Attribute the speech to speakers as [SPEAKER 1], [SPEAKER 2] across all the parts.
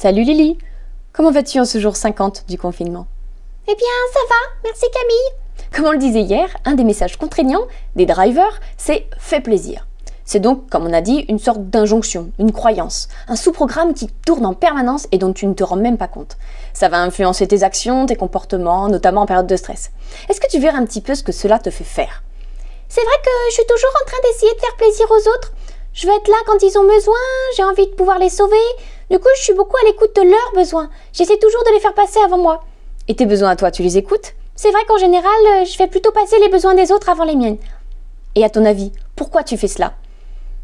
[SPEAKER 1] Salut Lily, comment vas-tu en ce jour 50 du confinement?
[SPEAKER 2] Eh bien, ça va, merci Camille.
[SPEAKER 1] Comme on le disait hier, un des messages contraignants des drivers, c'est « fais plaisir ». C'est donc, comme on a dit, une sorte d'injonction, une croyance, un sous-programme qui tourne en permanence et dont tu ne te rends même pas compte. Ça va influencer tes actions, tes comportements, notamment en période de stress. Est-ce que tu verras un petit peu ce que cela te fait faire?
[SPEAKER 2] C'est vrai que je suis toujours en train d'essayer de faire plaisir aux autres. Je veux être là quand ils ont besoin, j'ai envie de pouvoir les sauver. Du coup, je suis beaucoup à l'écoute de leurs besoins. J'essaie toujours de les faire passer avant moi.
[SPEAKER 1] Et tes besoins à toi, tu les écoutes?
[SPEAKER 2] C'est vrai qu'en général, je fais plutôt passer les besoins des autres avant les miennes.
[SPEAKER 1] Et à ton avis, pourquoi tu fais cela?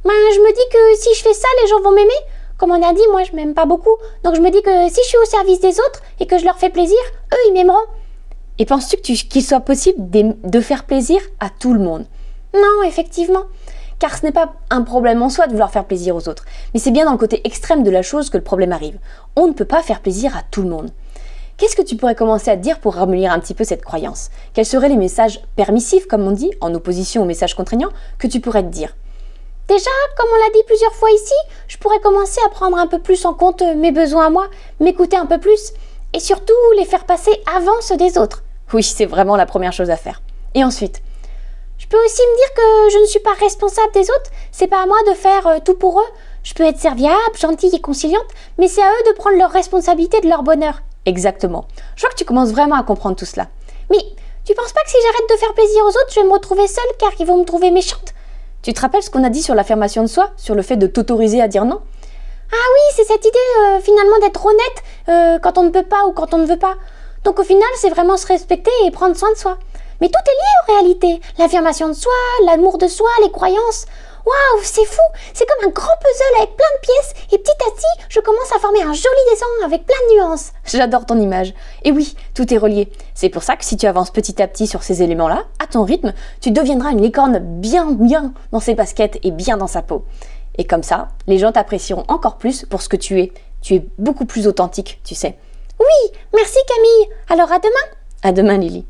[SPEAKER 2] Je me dis que si je fais ça, les gens vont m'aimer. Comme on a dit, moi je m'aime pas beaucoup. Donc je me dis que si je suis au service des autres et que je leur fais plaisir, eux ils m'aimeront.
[SPEAKER 1] Et penses-tu qu'il soit possible de faire plaisir à tout le monde?
[SPEAKER 2] Non, effectivement.
[SPEAKER 1] Car ce n'est pas un problème en soi de vouloir faire plaisir aux autres, mais c'est bien dans le côté extrême de la chose que le problème arrive. On ne peut pas faire plaisir à tout le monde. Qu'est-ce que tu pourrais commencer à te dire pour ramollir un petit peu cette croyance? Quels seraient les messages permissifs, comme on dit, en opposition aux messages contraignants, que tu pourrais te dire?
[SPEAKER 2] Déjà, comme on l'a dit plusieurs fois ici, je pourrais commencer à prendre un peu plus en compte mes besoins à moi, m'écouter un peu plus, et surtout les faire passer avant ceux des autres.
[SPEAKER 1] Oui, c'est vraiment la première chose à faire. Et ensuite?
[SPEAKER 2] Je peux aussi me dire que je ne suis pas responsable des autres, c'est pas à moi de faire tout pour eux. Je peux être serviable, gentille et conciliante, mais c'est à eux de prendre leur responsabilité de leur bonheur.
[SPEAKER 1] Exactement. Je vois que tu commences vraiment à comprendre tout cela.
[SPEAKER 2] Mais tu penses pas que si j'arrête de faire plaisir aux autres, je vais me retrouver seule car ils vont me trouver méchante?
[SPEAKER 1] Tu te rappelles ce qu'on a dit sur l'affirmation de soi, sur le fait de t'autoriser à dire non?
[SPEAKER 2] Ah oui, c'est cette idée finalement d'être honnête quand on ne peut pas ou quand on ne veut pas. Donc au final, c'est vraiment se respecter et prendre soin de soi. Mais tout est lié en réalité. L'affirmation de soi, l'amour de soi, les croyances. Waouh, c'est fou. C'est comme un grand puzzle avec plein de pièces. Et petit à petit, je commence à former un joli dessin avec plein de nuances.
[SPEAKER 1] J'adore ton image. Et oui, tout est relié. C'est pour ça que si tu avances petit à petit sur ces éléments-là, à ton rythme, tu deviendras une licorne bien dans ses baskets et bien dans sa peau. Et comme ça, les gens t'apprécieront encore plus pour ce que tu es. Tu es beaucoup plus authentique, tu sais.
[SPEAKER 2] Oui, merci Camille. Alors à demain.
[SPEAKER 1] À demain Lily.